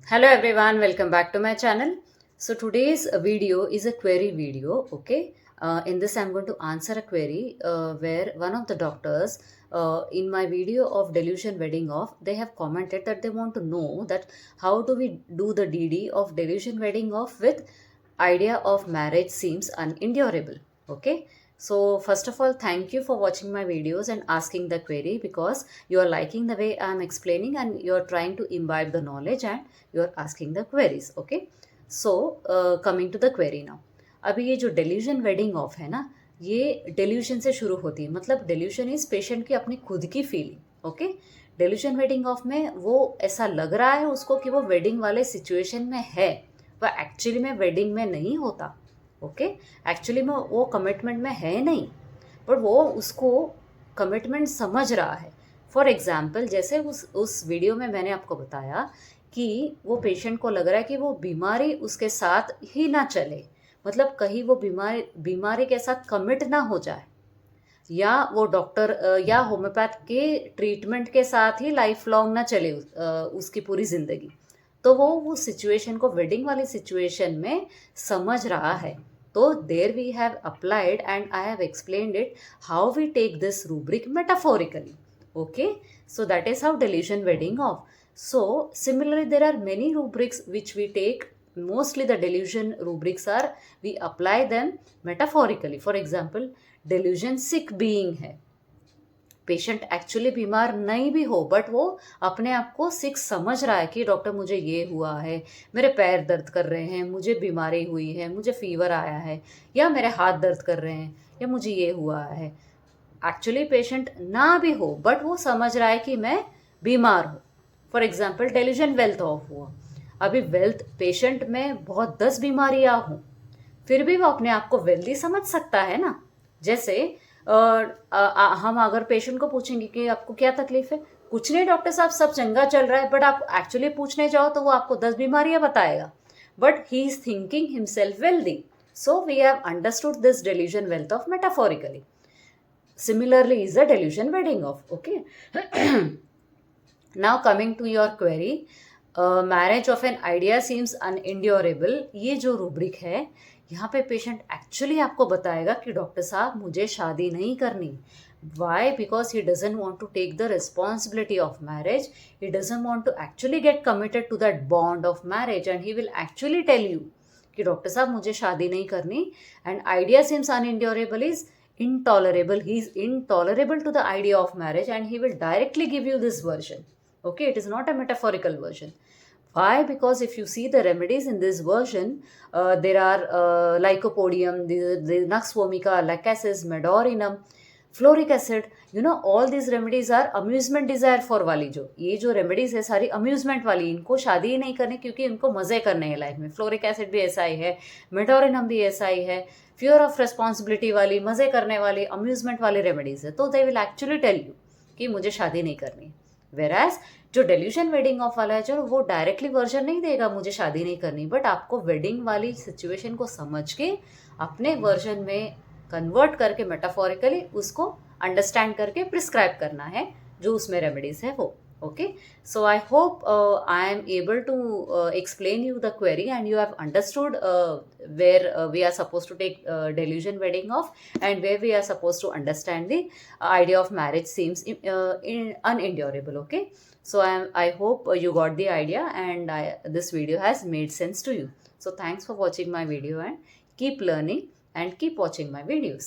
Hello everyone, welcome back to my channel. So today's video is a query video. Okay, in this I'm going to answer a query where one of the doctors in my video of delusion wedding off, they have commented that they want to know that how do we do the DD of delusion wedding off with idea of marriage seems unendurable. Okay, so first of all, thank you for watching my videos and asking the query, because you are liking the way I am explaining and you are trying to imbibe the knowledge and you are asking the queries. Okay, so coming to the query now. अभी ये जो delusion wedding off है ना, ये delusion से शुरू होती है. मतलब delusion इज पेशेंट की अपनी खुद की feeling. Okay, delusion wedding off में वो ऐसा लग रहा है उसको कि वो वेडिंग वाले सिचुएशन में है, वह एक्चुअली में वेडिंग में नहीं होता. ओके, एक्चुअली में वो कमिटमेंट में है नहीं, पर वो उसको कमिटमेंट समझ रहा है. फॉर एग्जाम्पल, जैसे उस वीडियो में मैंने आपको बताया कि वो पेशेंट को लग रहा है कि वो बीमारी उसके साथ ही ना चले, मतलब कहीं वो बीमारी के साथ कमिट ना हो जाए, या वो डॉक्टर या होम्योपैथ के ट्रीटमेंट के साथ ही लाइफ लॉन्ग ना चले उसकी पूरी ज़िंदगी. तो वो सिचुएशन को वेडिंग वाली सिचुएशन में समझ रहा है. तो there we have applied and I have explained it how we take this rubric metaphorically. Okay, so that is how delusion wedding off. So similarly, there are many rubrics which we take. Mostly the delusion rubrics are, we apply them metaphorically. For example, delusion sick being है, patient actually बीमार नहीं भी हो but वो अपने आप को सिक समझ रहा है कि डॉक्टर मुझे ये हुआ है, मेरे पैर दर्द कर रहे हैं, मुझे बीमारी हुई है, मुझे फीवर आया है, या मेरे हाथ दर्द कर रहे हैं, या मुझे ये हुआ है. एक्चुअली पेशेंट ना भी हो बट वो समझ रहा है कि मैं बीमार हूँ. For example, delusion wealth of हुआ. अभी वेल्थ पेशेंट में बहुत 10 बीमारियाँ हों, फिर भी वो अपने आप को वेल्दी समझ सकता है ना. जैसे हम अगर पेशेंट को पूछेंगे कि आपको क्या तकलीफ है, कुछ नहीं डॉक्टर साहब, सब चंगा चल रहा है, बट आप एक्चुअली पूछने जाओ तो वो आपको 10 बीमारियां बताएगा, but he is thinking himself wealthy. So we have understood this delusion wealth of metaphorically. Similarly is a delusion wedding off. Okay. Now coming to your query, marriage of an idea seems unendurable. ये जो rubric है, यहाँ पे patient actually आपको बताएगा कि doctor साहब मुझे शादी नहीं करनी. Why? Because he doesn't want to take the responsibility of marriage. He doesn't want to actually get committed to that bond of marriage, and he will actually tell you कि doctor साहब मुझे शादी नहीं करनी. And idea seems unendurable is intolerable. He is intolerable to the idea of marriage, and he will directly give you this version. Okay, it is not a metaphorical version. Why? Because if you see the remedies in this version, there are lycopodium, the nux vomica, lacasis, medorinum, fluoric acid. All this remedies are amusement desire for वाली. ये जो remedies है सारी amusement वाली, इनको शादी ही नहीं करनी क्योंकि इनको मजे करने हैं लाइफ में. फ्लोरिक एसिड भी ऐसा ही है, मेडोरिनम भी ऐसा ही है. फियर ऑफ रिस्पॉन्सिबिलिटी वाली, मजे करने वाली, अम्यूजमेंट वाली रेमेडीज है. तो they will actually tell you कि मुझे शादी नहीं करनी. वेराज जो डेल्यूशन वेडिंग ऑफ वाला है, चलो वो डायरेक्टली वर्जन नहीं देगा मुझे शादी नहीं करनी, बट आपको वेडिंग वाली सिचुएशन को समझ के अपने वर्जन में कन्वर्ट करके मेटाफोरिकली उसको अंडरस्टैंड करके प्रिस्क्राइब करना है जो उसमें रेमेडीज है वो. Okay, so I hope I am able to explain you the query and you have understood where we are supposed to take delusion wedding off, and where we are supposed to understand the idea of marriage seems unendurable. Okay, so I hope you got the idea, and this video has made sense to you. So thanks for watching my video, and keep learning and keep watching my videos.